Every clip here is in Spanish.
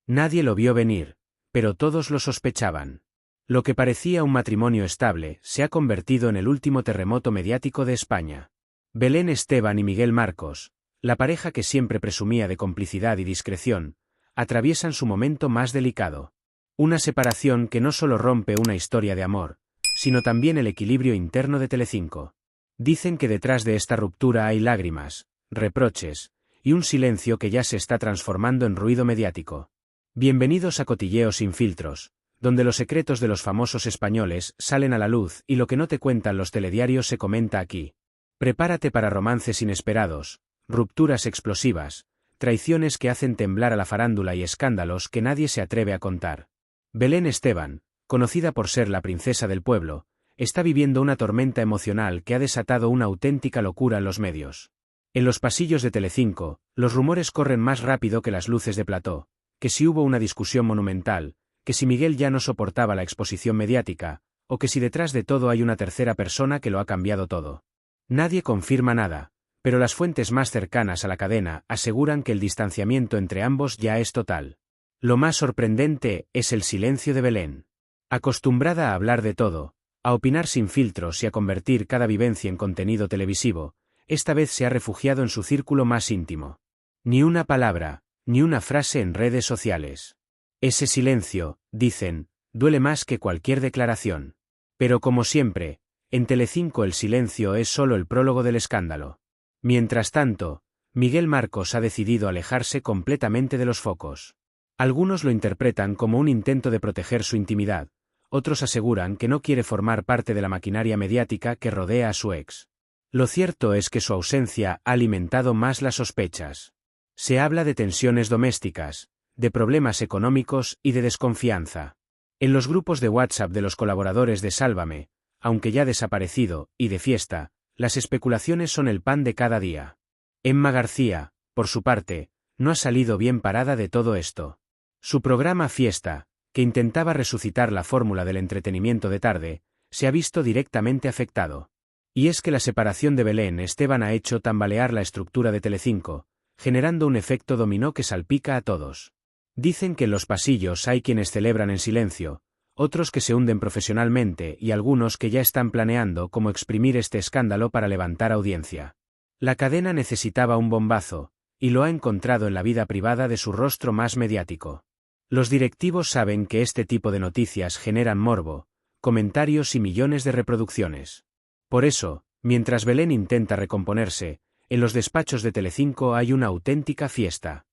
Nadie lo vio venir, pero todos lo sospechaban. Lo que parecía un matrimonio estable se ha convertido en el último terremoto mediático de España. Belén Esteban y Miguel Marcos, la pareja que siempre presumía de complicidad y discreción, atraviesan su momento más delicado. Una separación que no solo rompe una historia de amor, sino también el equilibrio interno de Telecinco. Dicen que detrás de esta ruptura hay lágrimas, reproches, y un silencio que ya se está transformando en ruido mediático. Bienvenidos a Cotilleo sin filtros, donde los secretos de los famosos españoles salen a la luz y lo que no te cuentan los telediarios se comenta aquí. Prepárate para romances inesperados, rupturas explosivas, traiciones que hacen temblar a la farándula y escándalos que nadie se atreve a contar. Belén Esteban, conocida por ser la princesa del pueblo, está viviendo una tormenta emocional que ha desatado una auténtica locura en los medios. En los pasillos de Telecinco, los rumores corren más rápido que las luces de plató, que si hubo una discusión monumental, que si Miguel ya no soportaba la exposición mediática, o que si detrás de todo hay una tercera persona que lo ha cambiado todo. Nadie confirma nada, pero las fuentes más cercanas a la cadena aseguran que el distanciamiento entre ambos ya es total. Lo más sorprendente es el silencio de Belén. Acostumbrada a hablar de todo, a opinar sin filtros y a convertir cada vivencia en contenido televisivo, esta vez se ha refugiado en su círculo más íntimo. Ni una palabra, ni una frase en redes sociales. Ese silencio, dicen, duele más que cualquier declaración. Pero como siempre, en Telecinco el silencio es solo el prólogo del escándalo. Mientras tanto, Miguel Marcos ha decidido alejarse completamente de los focos. Algunos lo interpretan como un intento de proteger su intimidad, otros aseguran que no quiere formar parte de la maquinaria mediática que rodea a su ex. Lo cierto es que su ausencia ha alimentado más las sospechas. Se habla de tensiones domésticas, de problemas económicos y de desconfianza. En los grupos de WhatsApp de los colaboradores de Sálvame, aunque ya desaparecido, y de Fiesta, las especulaciones son el pan de cada día. Emma García, por su parte, no ha salido bien parada de todo esto. Su programa Fiesta, que intentaba resucitar la fórmula del entretenimiento de tarde, se ha visto directamente afectado. Y es que la separación de Belén Esteban ha hecho tambalear la estructura de Telecinco, generando un efecto dominó que salpica a todos. Dicen que en los pasillos hay quienes celebran en silencio, otros que se hunden profesionalmente y algunos que ya están planeando cómo exprimir este escándalo para levantar audiencia. La cadena necesitaba un bombazo, y lo ha encontrado en la vida privada de su rostro más mediático. Los directivos saben que este tipo de noticias generan morbo, comentarios y millones de reproducciones. Por eso, mientras Belén intenta recomponerse, en los despachos de Telecinco hay una auténtica fiesta.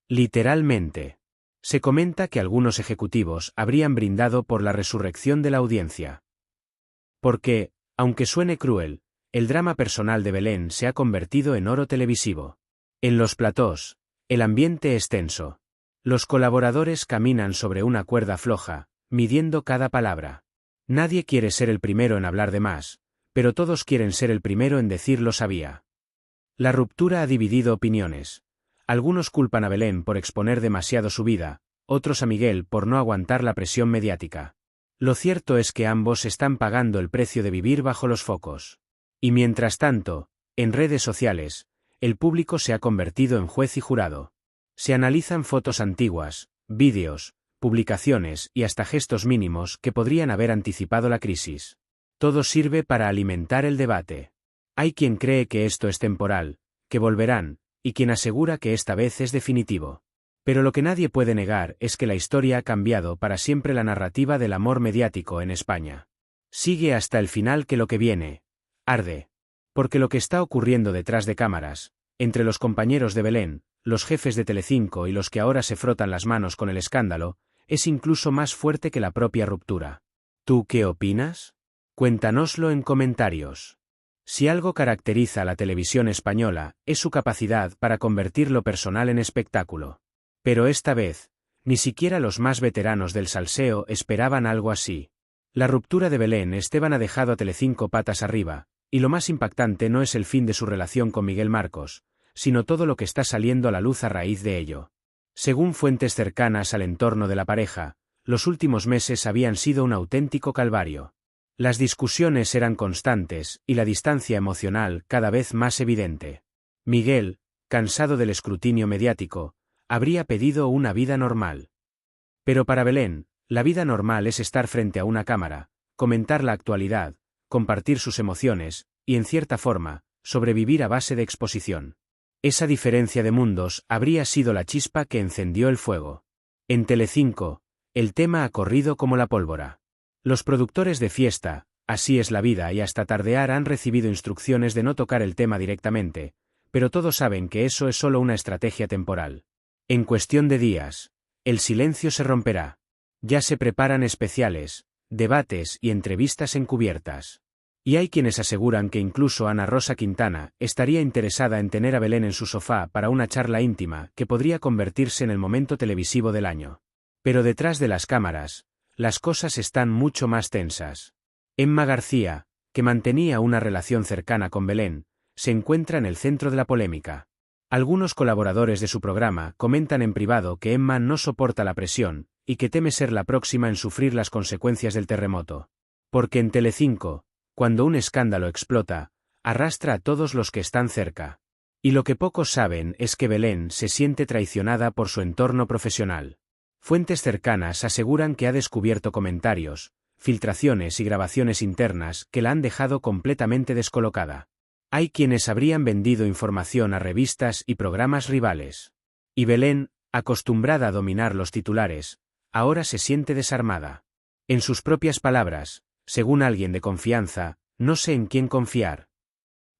Literalmente. Se comenta que algunos ejecutivos habrían brindado por la resurrección de la audiencia. Porque, aunque suene cruel, el drama personal de Belén se ha convertido en oro televisivo. En los platós, el ambiente es tenso. Los colaboradores caminan sobre una cuerda floja, midiendo cada palabra. Nadie quiere ser el primero en hablar de más, pero todos quieren ser el primero en decir lo sabía. La ruptura ha dividido opiniones. Algunos culpan a Belén por exponer demasiado su vida, otros a Miguel por no aguantar la presión mediática. Lo cierto es que ambos están pagando el precio de vivir bajo los focos. Y mientras tanto, en redes sociales, el público se ha convertido en juez y jurado. Se analizan fotos antiguas, vídeos, publicaciones y hasta gestos mínimos que podrían haber anticipado la crisis. Todo sirve para alimentar el debate. Hay quien cree que esto es temporal, que volverán, y quien asegura que esta vez es definitivo. Pero lo que nadie puede negar es que la historia ha cambiado para siempre la narrativa del amor mediático en España. Sigue hasta el final que lo que viene, arde. Porque lo que está ocurriendo detrás de cámaras, entre los compañeros de Belén, los jefes de Telecinco y los que ahora se frotan las manos con el escándalo, es incluso más fuerte que la propia ruptura. ¿Tú qué opinas? Cuéntanoslo en comentarios. Si algo caracteriza a la televisión española, es su capacidad para convertir lo personal en espectáculo. Pero esta vez, ni siquiera los más veteranos del salseo esperaban algo así. La ruptura de Belén Esteban ha dejado a Telecinco patas arriba, y lo más impactante no es el fin de su relación con Miguel Marcos, sino todo lo que está saliendo a la luz a raíz de ello. Según fuentes cercanas al entorno de la pareja, los últimos meses habían sido un auténtico calvario. Las discusiones eran constantes y la distancia emocional cada vez más evidente. Miguel, cansado del escrutinio mediático, habría pedido una vida normal. Pero para Belén, la vida normal es estar frente a una cámara, comentar la actualidad, compartir sus emociones, y en cierta forma, sobrevivir a base de exposición. Esa diferencia de mundos habría sido la chispa que encendió el fuego. En Telecinco, el tema ha corrido como la pólvora. Los productores de Fiesta, Así es la vida y Hasta tardear han recibido instrucciones de no tocar el tema directamente, pero todos saben que eso es solo una estrategia temporal. En cuestión de días, el silencio se romperá. Ya se preparan especiales, debates y entrevistas encubiertas. Y hay quienes aseguran que incluso Ana Rosa Quintana estaría interesada en tener a Belén en su sofá para una charla íntima que podría convertirse en el momento televisivo del año. Pero detrás de las cámaras, las cosas están mucho más tensas. Emma García, que mantenía una relación cercana con Belén, se encuentra en el centro de la polémica. Algunos colaboradores de su programa comentan en privado que Emma no soporta la presión, y que teme ser la próxima en sufrir las consecuencias del terremoto. Porque en Telecinco, cuando un escándalo explota, arrastra a todos los que están cerca. Y lo que pocos saben es que Belén se siente traicionada por su entorno profesional. Fuentes cercanas aseguran que ha descubierto comentarios, filtraciones y grabaciones internas que la han dejado completamente descolocada. Hay quienes habrían vendido información a revistas y programas rivales. Y Belén, acostumbrada a dominar los titulares, ahora se siente desarmada. En sus propias palabras, según alguien de confianza, no sé en quién confiar.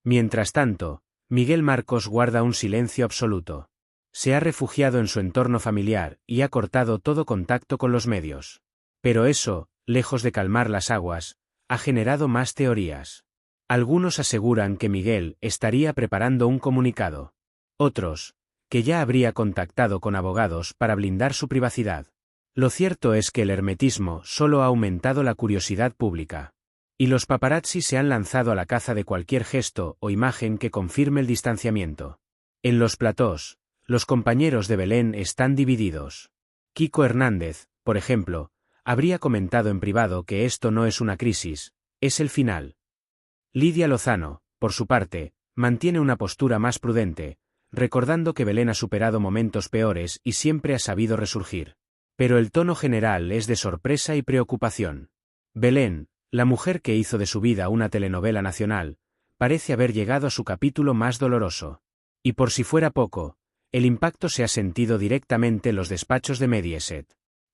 Mientras tanto, Miguel Marcos guarda un silencio absoluto. Se ha refugiado en su entorno familiar y ha cortado todo contacto con los medios. Pero eso, lejos de calmar las aguas, ha generado más teorías. Algunos aseguran que Miguel estaría preparando un comunicado. Otros, que ya habría contactado con abogados para blindar su privacidad. Lo cierto es que el hermetismo solo ha aumentado la curiosidad pública. Y los paparazzi se han lanzado a la caza de cualquier gesto o imagen que confirme el distanciamiento. En los platós, los compañeros de Belén están divididos. Kiko Hernández, por ejemplo, habría comentado en privado que esto no es una crisis, es el final. Lidia Lozano, por su parte, mantiene una postura más prudente, recordando que Belén ha superado momentos peores y siempre ha sabido resurgir. Pero el tono general es de sorpresa y preocupación. Belén, la mujer que hizo de su vida una telenovela nacional, parece haber llegado a su capítulo más doloroso. Y por si fuera poco, el impacto se ha sentido directamente en los despachos de Mediaset.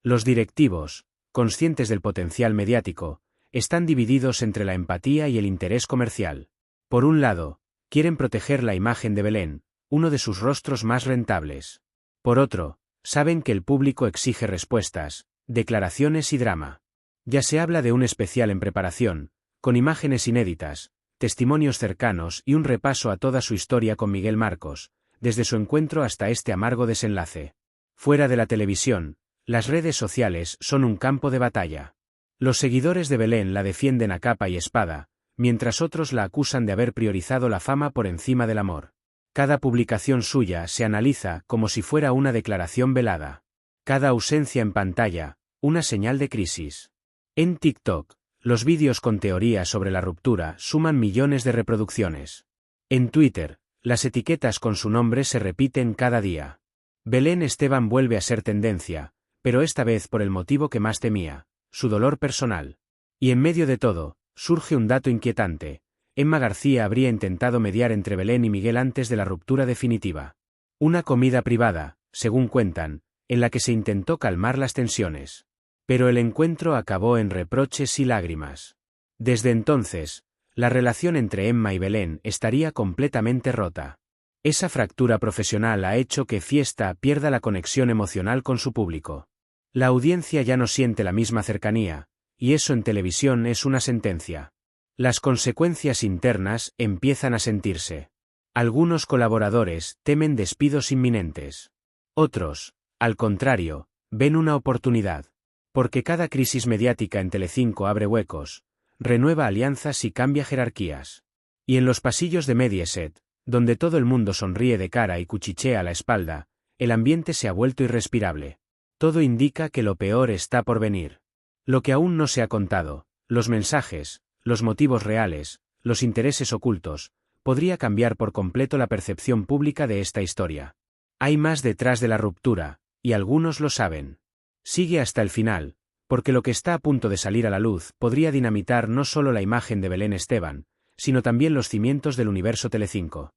Los directivos, conscientes del potencial mediático, están divididos entre la empatía y el interés comercial. Por un lado, quieren proteger la imagen de Belén, uno de sus rostros más rentables. Por otro, saben que el público exige respuestas, declaraciones y drama. Ya se habla de un especial en preparación, con imágenes inéditas, testimonios cercanos y un repaso a toda su historia con Miguel Marcos, desde su encuentro hasta este amargo desenlace. Fuera de la televisión, las redes sociales son un campo de batalla. Los seguidores de Belén la defienden a capa y espada, mientras otros la acusan de haber priorizado la fama por encima del amor. Cada publicación suya se analiza como si fuera una declaración velada. Cada ausencia en pantalla, una señal de crisis. En TikTok, los vídeos con teorías sobre la ruptura suman millones de reproducciones. En Twitter, las etiquetas con su nombre se repiten cada día. Belén Esteban vuelve a ser tendencia, pero esta vez por el motivo que más temía, su dolor personal. Y en medio de todo, surge un dato inquietante. Emma García habría intentado mediar entre Belén y Miguel antes de la ruptura definitiva. Una comida privada, según cuentan, en la que se intentó calmar las tensiones. Pero el encuentro acabó en reproches y lágrimas. Desde entonces, la relación entre Emma y Belén estaría completamente rota. Esa fractura profesional ha hecho que Fiesta pierda la conexión emocional con su público. La audiencia ya no siente la misma cercanía, y eso en televisión es una sentencia. Las consecuencias internas empiezan a sentirse. Algunos colaboradores temen despidos inminentes. Otros, al contrario, ven una oportunidad. Porque cada crisis mediática en Telecinco abre huecos, renueva alianzas y cambia jerarquías. Y en los pasillos de Mediaset, donde todo el mundo sonríe de cara y cuchichea a la espalda, el ambiente se ha vuelto irrespirable. Todo indica que lo peor está por venir. Lo que aún no se ha contado, los mensajes, los motivos reales, los intereses ocultos, podría cambiar por completo la percepción pública de esta historia. Hay más detrás de la ruptura, y algunos lo saben. Sigue hasta el final, porque lo que está a punto de salir a la luz podría dinamitar no solo la imagen de Belén Esteban, sino también los cimientos del universo Telecinco.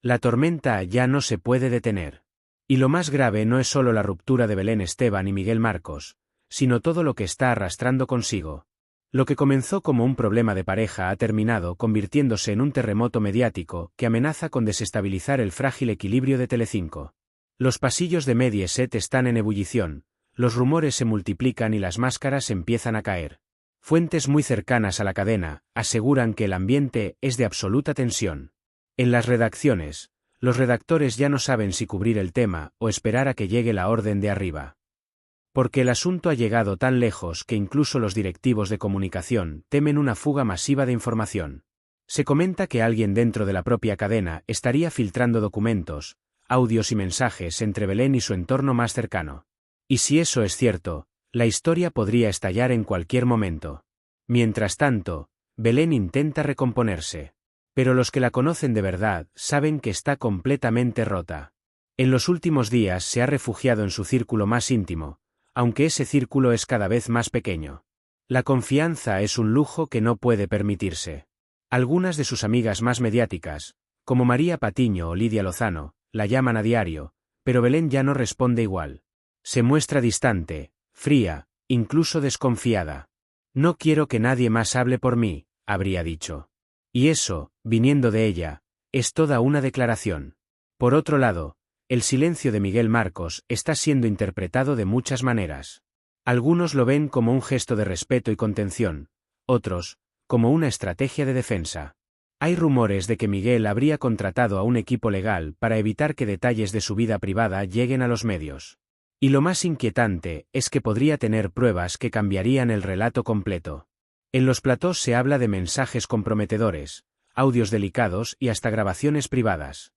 La tormenta ya no se puede detener. Y lo más grave no es solo la ruptura de Belén Esteban y Miguel Marcos, sino todo lo que está arrastrando consigo. Lo que comenzó como un problema de pareja ha terminado convirtiéndose en un terremoto mediático que amenaza con desestabilizar el frágil equilibrio de Telecinco. Los pasillos de Mediaset están en ebullición, los rumores se multiplican y las máscaras empiezan a caer. Fuentes muy cercanas a la cadena aseguran que el ambiente es de absoluta tensión. En las redacciones, los redactores ya no saben si cubrir el tema o esperar a que llegue la orden de arriba. Porque el asunto ha llegado tan lejos que incluso los directivos de comunicación temen una fuga masiva de información. Se comenta que alguien dentro de la propia cadena estaría filtrando documentos, audios y mensajes entre Belén y su entorno más cercano. Y si eso es cierto, la historia podría estallar en cualquier momento. Mientras tanto, Belén intenta recomponerse. Pero los que la conocen de verdad saben que está completamente rota. En los últimos días se ha refugiado en su círculo más íntimo, aunque ese círculo es cada vez más pequeño. La confianza es un lujo que no puede permitirse. Algunas de sus amigas más mediáticas, como María Patiño o Lidia Lozano, la llaman a diario, pero Belén ya no responde igual. Se muestra distante, fría, incluso desconfiada. No quiero que nadie más hable por mí, habría dicho. Y eso, viniendo de ella, es toda una declaración. Por otro lado, el silencio de Miguel Marcos está siendo interpretado de muchas maneras. Algunos lo ven como un gesto de respeto y contención, otros, como una estrategia de defensa. Hay rumores de que Miguel habría contratado a un equipo legal para evitar que detalles de su vida privada lleguen a los medios. Y lo más inquietante es que podría tener pruebas que cambiarían el relato completo. En los platós se habla de mensajes comprometedores, audios delicados y hasta grabaciones privadas.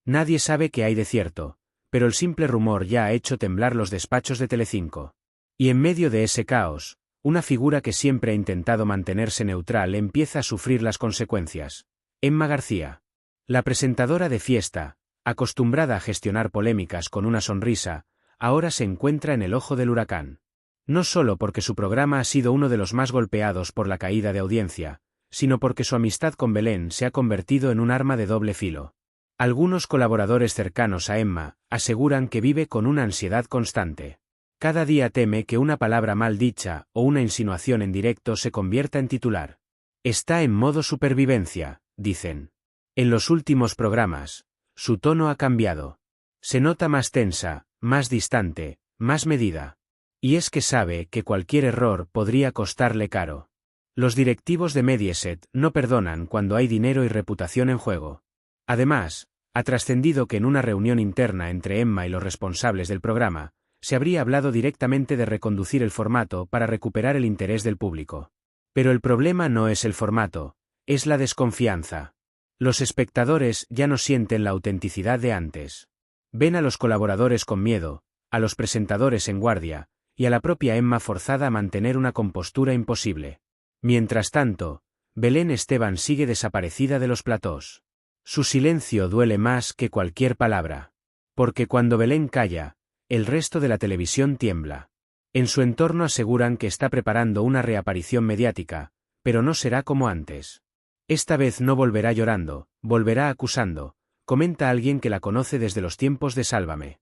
Nadie sabe qué hay de cierto, pero el simple rumor ya ha hecho temblar los despachos de Telecinco. Y en medio de ese caos, una figura que siempre ha intentado mantenerse neutral empieza a sufrir las consecuencias. Emma García. La presentadora de Fiesta, acostumbrada a gestionar polémicas con una sonrisa, ahora se encuentra en el ojo del huracán. No solo porque su programa ha sido uno de los más golpeados por la caída de audiencia, sino porque su amistad con Belén se ha convertido en un arma de doble filo. Algunos colaboradores cercanos a Emma aseguran que vive con una ansiedad constante. Cada día teme que una palabra mal dicha o una insinuación en directo se convierta en titular. Está en modo supervivencia, dicen. En los últimos programas, su tono ha cambiado. Se nota más tensa, más distante, más medida. Y es que sabe que cualquier error podría costarle caro. Los directivos de Mediaset no perdonan cuando hay dinero y reputación en juego. Además, ha trascendido que en una reunión interna entre Emma y los responsables del programa, se habría hablado directamente de reconducir el formato para recuperar el interés del público. Pero el problema no es el formato, es la desconfianza. Los espectadores ya no sienten la autenticidad de antes. Ven a los colaboradores con miedo, a los presentadores en guardia, y a la propia Emma forzada a mantener una compostura imposible. Mientras tanto, Belén Esteban sigue desaparecida de los platós. Su silencio duele más que cualquier palabra. Porque cuando Belén calla, el resto de la televisión tiembla. En su entorno aseguran que está preparando una reaparición mediática, pero no será como antes. Esta vez no volverá llorando, volverá acusando, comenta alguien que la conoce desde los tiempos de Sálvame.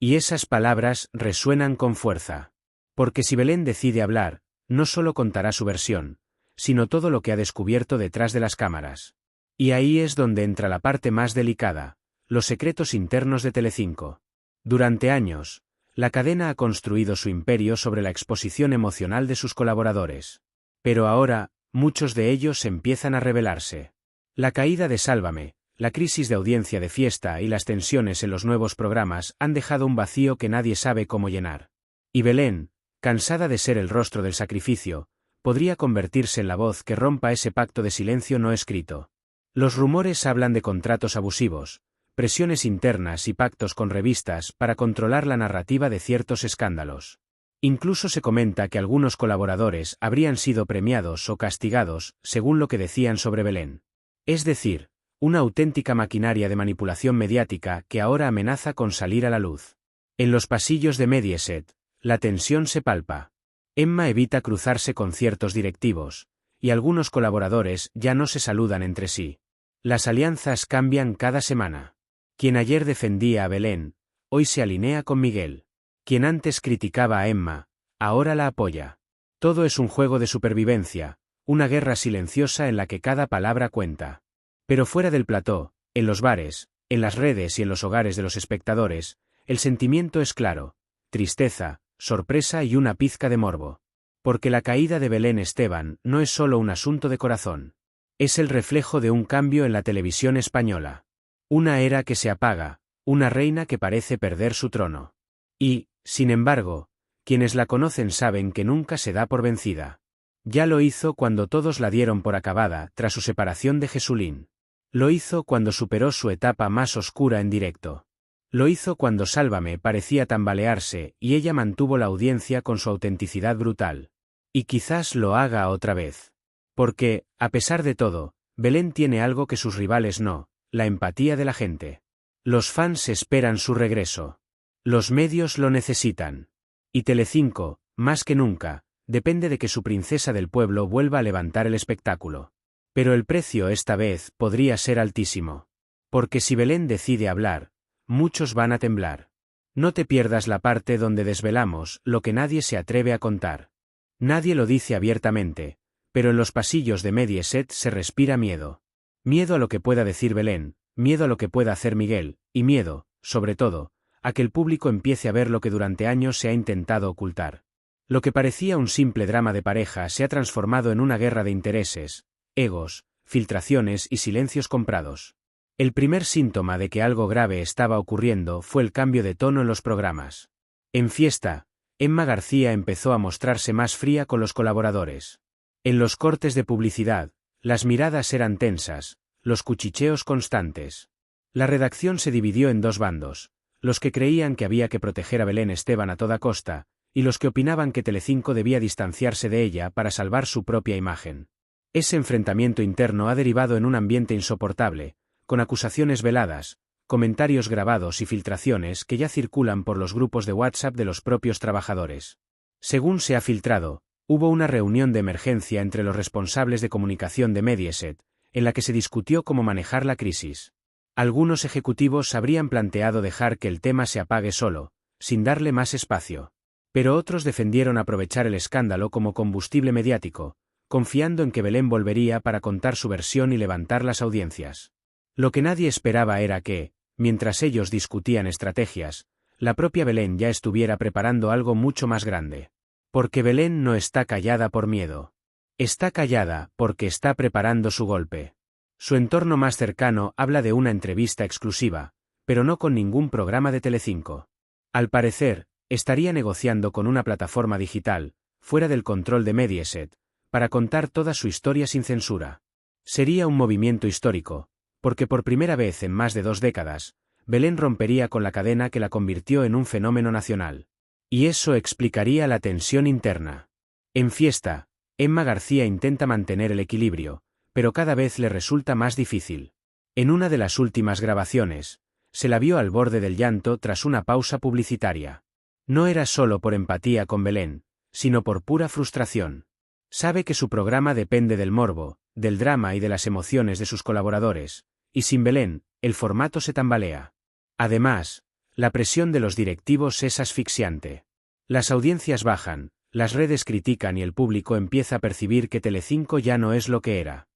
Y esas palabras resuenan con fuerza. Porque si Belén decide hablar, no solo contará su versión, sino todo lo que ha descubierto detrás de las cámaras. Y ahí es donde entra la parte más delicada, los secretos internos de Telecinco. Durante años, la cadena ha construido su imperio sobre la exposición emocional de sus colaboradores. Pero ahora, muchos de ellos empiezan a revelarse. La caída de Sálvame, la crisis de audiencia de Fiesta y las tensiones en los nuevos programas han dejado un vacío que nadie sabe cómo llenar. Y Belén, cansada de ser el rostro del sacrificio, podría convertirse en la voz que rompa ese pacto de silencio no escrito. Los rumores hablan de contratos abusivos, presiones internas y pactos con revistas para controlar la narrativa de ciertos escándalos. Incluso se comenta que algunos colaboradores habrían sido premiados o castigados según lo que decían sobre Belén. Es decir, Una auténtica maquinaria de manipulación mediática que ahora amenaza con salir a la luz. En los pasillos de Mediaset, la tensión se palpa. Emma evita cruzarse con ciertos directivos, y algunos colaboradores ya no se saludan entre sí. Las alianzas cambian cada semana. Quien ayer defendía a Belén, hoy se alinea con Miguel. Quien antes criticaba a Emma, ahora la apoya. Todo es un juego de supervivencia, una guerra silenciosa en la que cada palabra cuenta. Pero fuera del plató, en los bares, en las redes y en los hogares de los espectadores, el sentimiento es claro: tristeza, sorpresa y una pizca de morbo. Porque la caída de Belén Esteban no es solo un asunto de corazón. Es el reflejo de un cambio en la televisión española. Una era que se apaga, una reina que parece perder su trono. Y, sin embargo, quienes la conocen saben que nunca se da por vencida. Ya lo hizo cuando todos la dieron por acabada tras su separación de Jesulín. Lo hizo cuando superó su etapa más oscura en directo. Lo hizo cuando Sálvame parecía tambalearse y ella mantuvo la audiencia con su autenticidad brutal. Y quizás lo haga otra vez. Porque, a pesar de todo, Belén tiene algo que sus rivales no: la empatía de la gente. Los fans esperan su regreso. Los medios lo necesitan. Y Telecinco, más que nunca, depende de que su princesa del pueblo vuelva a levantar el espectáculo. Pero el precio esta vez podría ser altísimo. Porque si Belén decide hablar, muchos van a temblar. No te pierdas la parte donde desvelamos lo que nadie se atreve a contar. Nadie lo dice abiertamente, pero en los pasillos de Mediaset se respira miedo. Miedo a lo que pueda decir Belén, miedo a lo que pueda hacer Miguel, y miedo, sobre todo, a que el público empiece a ver lo que durante años se ha intentado ocultar. Lo que parecía un simple drama de pareja se ha transformado en una guerra de intereses, egos, filtraciones y silencios comprados. El primer síntoma de que algo grave estaba ocurriendo fue el cambio de tono en los programas. En Fiesta, Emma García empezó a mostrarse más fría con los colaboradores. En los cortes de publicidad, las miradas eran tensas, los cuchicheos constantes. La redacción se dividió en dos bandos: los que creían que había que proteger a Belén Esteban a toda costa, y los que opinaban que Telecinco debía distanciarse de ella para salvar su propia imagen. Ese enfrentamiento interno ha derivado en un ambiente insoportable, con acusaciones veladas, comentarios grabados y filtraciones que ya circulan por los grupos de WhatsApp de los propios trabajadores. Según se ha filtrado, hubo una reunión de emergencia entre los responsables de comunicación de Mediaset, en la que se discutió cómo manejar la crisis. Algunos ejecutivos habrían planteado dejar que el tema se apague solo, sin darle más espacio. Pero otros defendieron aprovechar el escándalo como combustible mediático, confiando en que Belén volvería para contar su versión y levantar las audiencias. Lo que nadie esperaba era que, mientras ellos discutían estrategias, la propia Belén ya estuviera preparando algo mucho más grande. Porque Belén no está callada por miedo. Está callada porque está preparando su golpe. Su entorno más cercano habla de una entrevista exclusiva, pero no con ningún programa de Telecinco. Al parecer, estaría negociando con una plataforma digital, fuera del control de Mediaset, para contar toda su historia sin censura. Sería un movimiento histórico, porque por primera vez en más de 2 décadas, Belén rompería con la cadena que la convirtió en un fenómeno nacional. Y eso explicaría la tensión interna. En Fiesta, Emma García intenta mantener el equilibrio, pero cada vez le resulta más difícil. En una de las últimas grabaciones, se la vio al borde del llanto tras una pausa publicitaria. No era solo por empatía con Belén, sino por pura frustración. Sabe que su programa depende del morbo, del drama y de las emociones de sus colaboradores, y sin Belén, el formato se tambalea. Además, la presión de los directivos es asfixiante. Las audiencias bajan, las redes critican y el público empieza a percibir que Telecinco ya no es lo que era.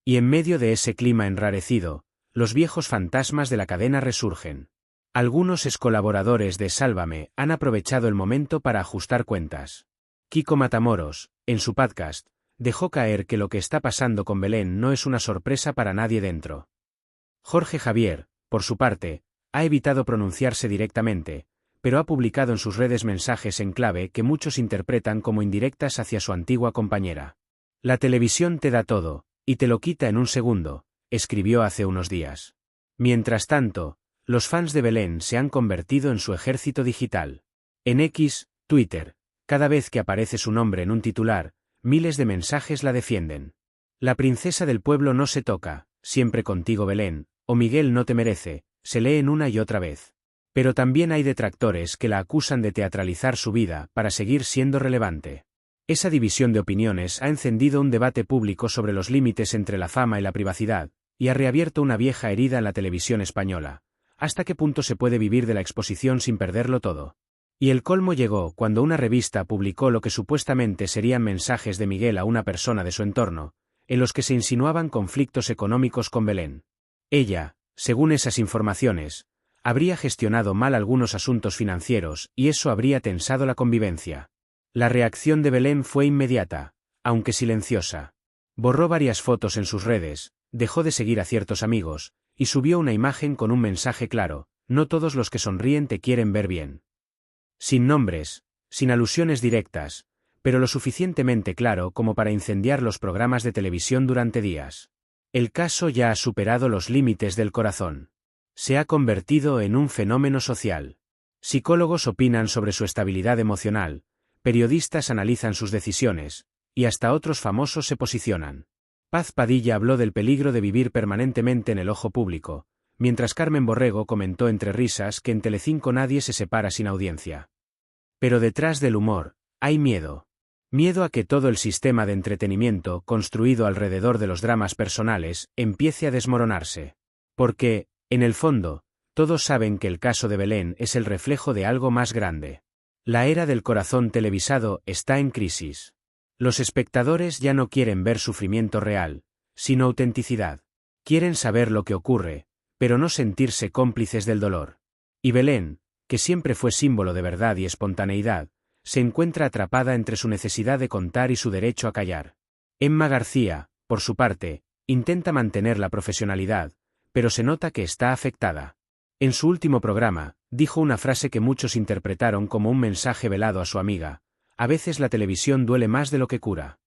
Y en medio de ese clima enrarecido, los viejos fantasmas de la cadena resurgen. Algunos excolaboradores de Sálvame han aprovechado el momento para ajustar cuentas. Kiko Matamoros, en su podcast, dejó caer que lo que está pasando con Belén no es una sorpresa para nadie dentro. Jorge Javier, por su parte, ha evitado pronunciarse directamente, pero ha publicado en sus redes mensajes en clave que muchos interpretan como indirectas hacia su antigua compañera. La televisión te da todo, y te lo quita en un segundo, escribió hace unos días. Mientras tanto, los fans de Belén se han convertido en su ejército digital. En X, Twitter, cada vez que aparece su nombre en un titular, miles de mensajes la defienden. La princesa del pueblo no se toca, siempre contigo Belén, o Miguel no te merece, se leen una y otra vez. Pero también hay detractores que la acusan de teatralizar su vida para seguir siendo relevante. Esa división de opiniones ha encendido un debate público sobre los límites entre la fama y la privacidad, y ha reabierto una vieja herida en la televisión española. ¿Hasta qué punto se puede vivir de la exposición sin perderlo todo? Y el colmo llegó cuando una revista publicó lo que supuestamente serían mensajes de Miguel a una persona de su entorno, en los que se insinuaban conflictos económicos con Belén. Ella, según esas informaciones, habría gestionado mal algunos asuntos financieros y eso habría tensado la convivencia. La reacción de Belén fue inmediata, aunque silenciosa. Borró varias fotos en sus redes, dejó de seguir a ciertos amigos, y subió una imagen con un mensaje claro: no todos los que sonríen te quieren ver bien. Sin nombres, sin alusiones directas, pero lo suficientemente claro como para incendiar los programas de televisión durante días. El caso ya ha superado los límites del corazón. Se ha convertido en un fenómeno social. Psicólogos opinan sobre su estabilidad emocional, periodistas analizan sus decisiones, y hasta otros famosos se posicionan. Paz Padilla habló del peligro de vivir permanentemente en el ojo público, mientras Carmen Borrego comentó entre risas que en Telecinco nadie se separa sin audiencia. Pero detrás del humor, hay miedo. Miedo a que todo el sistema de entretenimiento construido alrededor de los dramas personales empiece a desmoronarse. Porque, en el fondo, todos saben que el caso de Belén es el reflejo de algo más grande. La era del corazón televisado está en crisis. Los espectadores ya no quieren ver sufrimiento real, sino autenticidad. Quieren saber lo que ocurre, pero no sentirse cómplices del dolor. Y Belén, que siempre fue símbolo de verdad y espontaneidad, se encuentra atrapada entre su necesidad de contar y su derecho a callar. Emma García, por su parte, intenta mantener la profesionalidad, pero se nota que está afectada. En su último programa, dijo una frase que muchos interpretaron como un mensaje velado a su amiga: a veces la televisión duele más de lo que cura.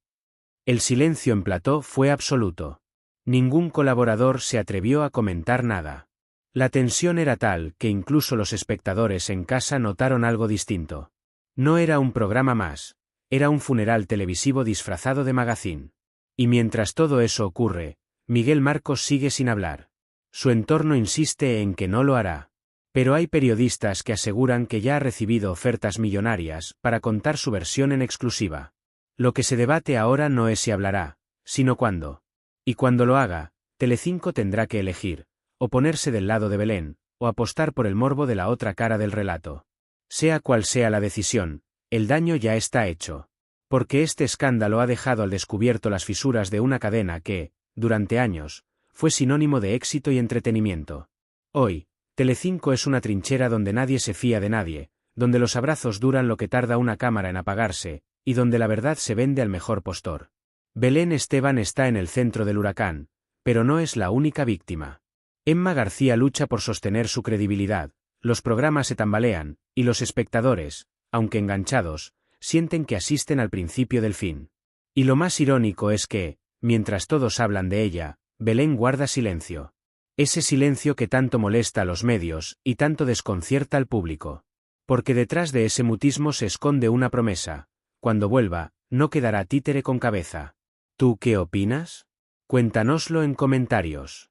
El silencio en plató fue absoluto. Ningún colaborador se atrevió a comentar nada. La tensión era tal que incluso los espectadores en casa notaron algo distinto. No era un programa más, era un funeral televisivo disfrazado de magazine. Y mientras todo eso ocurre, Miguel Marcos sigue sin hablar. Su entorno insiste en que no lo hará. Pero hay periodistas que aseguran que ya ha recibido ofertas millonarias para contar su versión en exclusiva. Lo que se debate ahora no es si hablará, sino cuándo. Y cuando lo haga, Telecinco tendrá que elegir, o ponerse del lado de Belén, o apostar por el morbo de la otra cara del relato. Sea cual sea la decisión, el daño ya está hecho. Porque este escándalo ha dejado al descubierto las fisuras de una cadena que, durante años, fue sinónimo de éxito y entretenimiento. Hoy, Telecinco es una trinchera donde nadie se fía de nadie, donde los abrazos duran lo que tarda una cámara en apagarse, y donde la verdad se vende al mejor postor. Belén Esteban está en el centro del huracán, pero no es la única víctima. Emma García lucha por sostener su credibilidad, los programas se tambalean, y los espectadores, aunque enganchados, sienten que asisten al principio del fin. Y lo más irónico es que, mientras todos hablan de ella, Belén guarda silencio. Ese silencio que tanto molesta a los medios y tanto desconcierta al público. Porque detrás de ese mutismo se esconde una promesa: cuando vuelva, no quedará títere con cabeza. ¿Tú qué opinas? Cuéntanoslo en comentarios.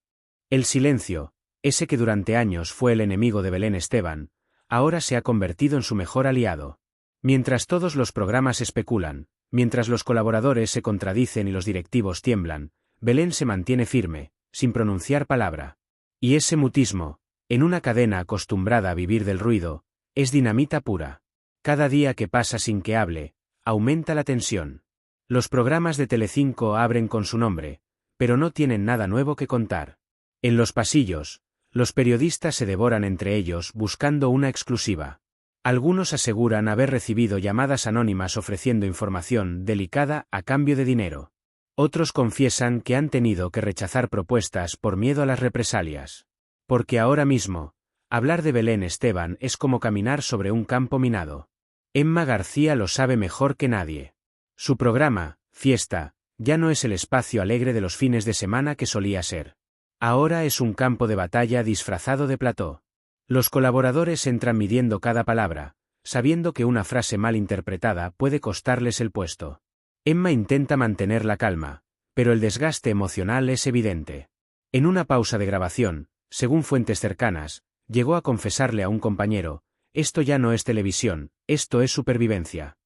El silencio, ese que durante años fue el enemigo de Belén Esteban, ahora se ha convertido en su mejor aliado. Mientras todos los programas especulan, mientras los colaboradores se contradicen y los directivos tiemblan, Belén se mantiene firme, sin pronunciar palabra. Y ese mutismo, en una cadena acostumbrada a vivir del ruido, es dinamita pura. Cada día que pasa sin que hable, aumenta la tensión. Los programas de Telecinco abren con su nombre, pero no tienen nada nuevo que contar. En los pasillos, los periodistas se devoran entre ellos buscando una exclusiva. Algunos aseguran haber recibido llamadas anónimas ofreciendo información delicada a cambio de dinero. Otros confiesan que han tenido que rechazar propuestas por miedo a las represalias. Porque ahora mismo, hablar de Belén Esteban es como caminar sobre un campo minado. Emma García lo sabe mejor que nadie. Su programa, Fiesta, ya no es el espacio alegre de los fines de semana que solía ser. Ahora es un campo de batalla disfrazado de plató. Los colaboradores entran midiendo cada palabra, sabiendo que una frase mal interpretada puede costarles el puesto. Emma intenta mantener la calma, pero el desgaste emocional es evidente. En una pausa de grabación, según fuentes cercanas, llegó a confesarle a un compañero: «Esto ya no es televisión, esto es supervivencia».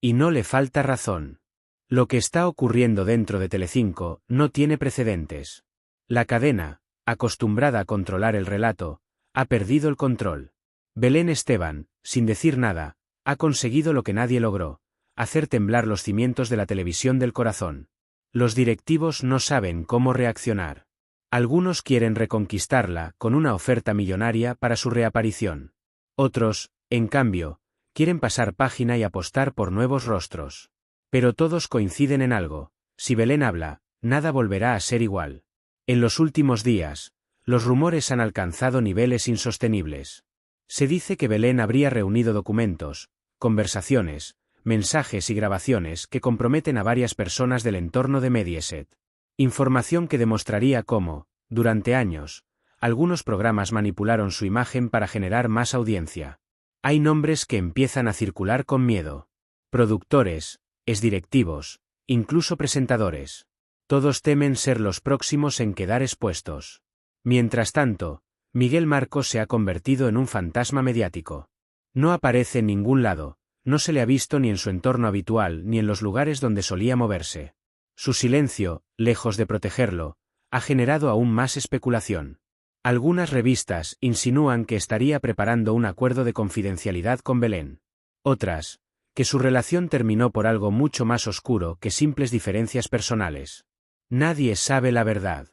Y no le falta razón. Lo que está ocurriendo dentro de Telecinco no tiene precedentes. La cadena, acostumbrada a controlar el relato, ha perdido el control. Belén Esteban, sin decir nada, ha conseguido lo que nadie logró: hacer temblar los cimientos de la televisión del corazón. Los directivos no saben cómo reaccionar. Algunos quieren reconquistarla con una oferta millonaria para su reaparición. Otros, en cambio, quieren pasar página y apostar por nuevos rostros. Pero todos coinciden en algo: si Belén habla, nada volverá a ser igual. En los últimos días, los rumores han alcanzado niveles insostenibles. Se dice que Belén habría reunido documentos, conversaciones, mensajes y grabaciones que comprometen a varias personas del entorno de Mediaset. Información que demostraría cómo, durante años, algunos programas manipularon su imagen para generar más audiencia. Hay nombres que empiezan a circular con miedo. Productores, exdirectivos, incluso presentadores. Todos temen ser los próximos en quedar expuestos. Mientras tanto, Miguel Marcos se ha convertido en un fantasma mediático. No aparece en ningún lado, no se le ha visto ni en su entorno habitual ni en los lugares donde solía moverse. Su silencio, lejos de protegerlo, ha generado aún más especulación. Algunas revistas insinúan que estaría preparando un acuerdo de confidencialidad con Belén. Otras, que su relación terminó por algo mucho más oscuro que simples diferencias personales. Nadie sabe la verdad.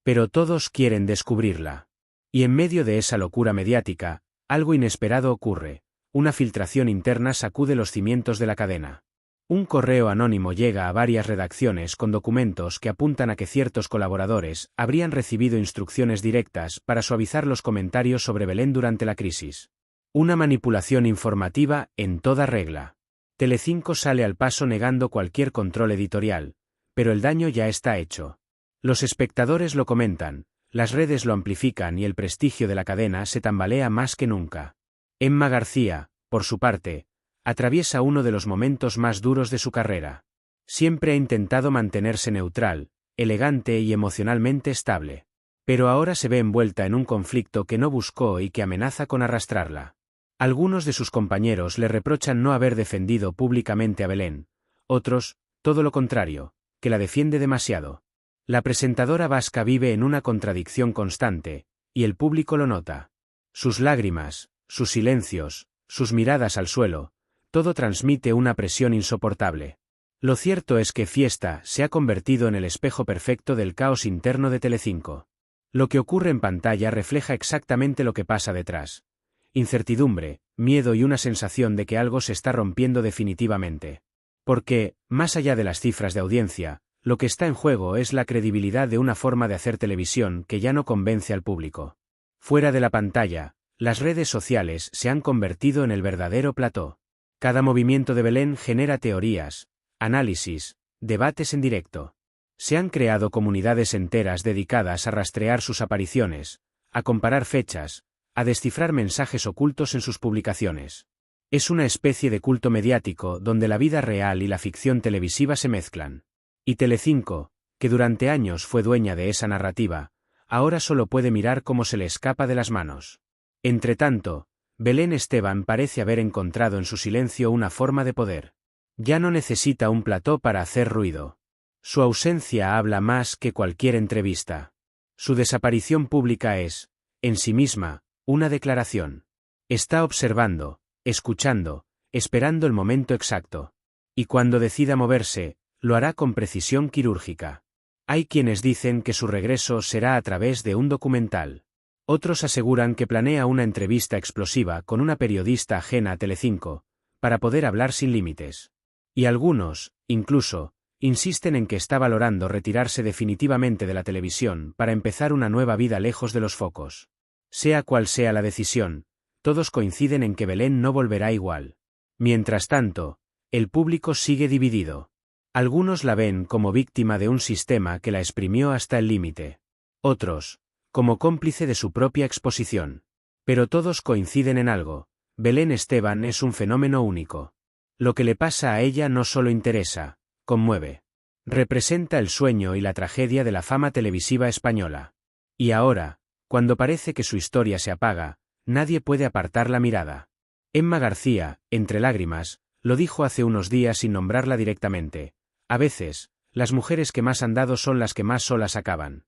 Pero todos quieren descubrirla. Y en medio de esa locura mediática, algo inesperado ocurre: una filtración interna sacude los cimientos de la cadena. Un correo anónimo llega a varias redacciones con documentos que apuntan a que ciertos colaboradores habrían recibido instrucciones directas para suavizar los comentarios sobre Belén durante la crisis. Una manipulación informativa en toda regla. Telecinco sale al paso negando cualquier control editorial, pero el daño ya está hecho. Los espectadores lo comentan, las redes lo amplifican y el prestigio de la cadena se tambalea más que nunca. Emma García, por su parte, atraviesa uno de los momentos más duros de su carrera. Siempre ha intentado mantenerse neutral, elegante y emocionalmente estable. Pero ahora se ve envuelta en un conflicto que no buscó y que amenaza con arrastrarla. Algunos de sus compañeros le reprochan no haber defendido públicamente a Belén, otros, todo lo contrario, que la defiende demasiado. La presentadora vasca vive en una contradicción constante, y el público lo nota. Sus lágrimas, sus silencios, sus miradas al suelo, todo transmite una presión insoportable. Lo cierto es que Fiesta se ha convertido en el espejo perfecto del caos interno de Telecinco. Lo que ocurre en pantalla refleja exactamente lo que pasa detrás: incertidumbre, miedo y una sensación de que algo se está rompiendo definitivamente. Porque, más allá de las cifras de audiencia, lo que está en juego es la credibilidad de una forma de hacer televisión que ya no convence al público. Fuera de la pantalla, las redes sociales se han convertido en el verdadero plató. Cada movimiento de Belén genera teorías, análisis, debates en directo. Se han creado comunidades enteras dedicadas a rastrear sus apariciones, a comparar fechas, a descifrar mensajes ocultos en sus publicaciones. Es una especie de culto mediático donde la vida real y la ficción televisiva se mezclan. Y Telecinco, que durante años fue dueña de esa narrativa, ahora solo puede mirar cómo se le escapa de las manos. Entretanto, Belén Esteban parece haber encontrado en su silencio una forma de poder. Ya no necesita un plató para hacer ruido. Su ausencia habla más que cualquier entrevista. Su desaparición pública es, en sí misma, una declaración. Está observando, escuchando, esperando el momento exacto. Y cuando decida moverse, lo hará con precisión quirúrgica. Hay quienes dicen que su regreso será a través de un documental. Otros aseguran que planea una entrevista explosiva con una periodista ajena a Telecinco, para poder hablar sin límites. Y algunos, incluso, insisten en que está valorando retirarse definitivamente de la televisión para empezar una nueva vida lejos de los focos. Sea cual sea la decisión, todos coinciden en que Belén no volverá igual. Mientras tanto, el público sigue dividido. Algunos la ven como víctima de un sistema que la exprimió hasta el límite. Otros, como cómplice de su propia exposición. Pero todos coinciden en algo: Belén Esteban es un fenómeno único. Lo que le pasa a ella no solo interesa, conmueve. Representa el sueño y la tragedia de la fama televisiva española. Y ahora, cuando parece que su historia se apaga, nadie puede apartar la mirada. Emma García, entre lágrimas, lo dijo hace unos días sin nombrarla directamente. A veces, las mujeres que más han dado son las que más solas acaban.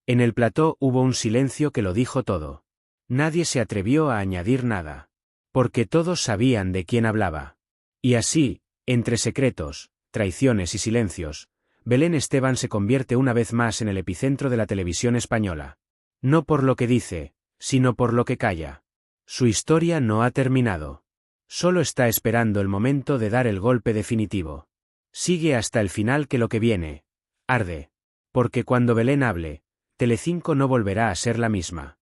En el plató hubo un silencio que lo dijo todo. Nadie se atrevió a añadir nada. Porque todos sabían de quién hablaba. Y así, entre secretos, traiciones y silencios, Belén Esteban se convierte una vez más en el epicentro de la televisión española. No por lo que dice, sino por lo que calla. Su historia no ha terminado. Solo está esperando el momento de dar el golpe definitivo. Sigue hasta el final que lo que viene. Arde. Porque cuando Belén hable, Telecinco no volverá a ser la misma.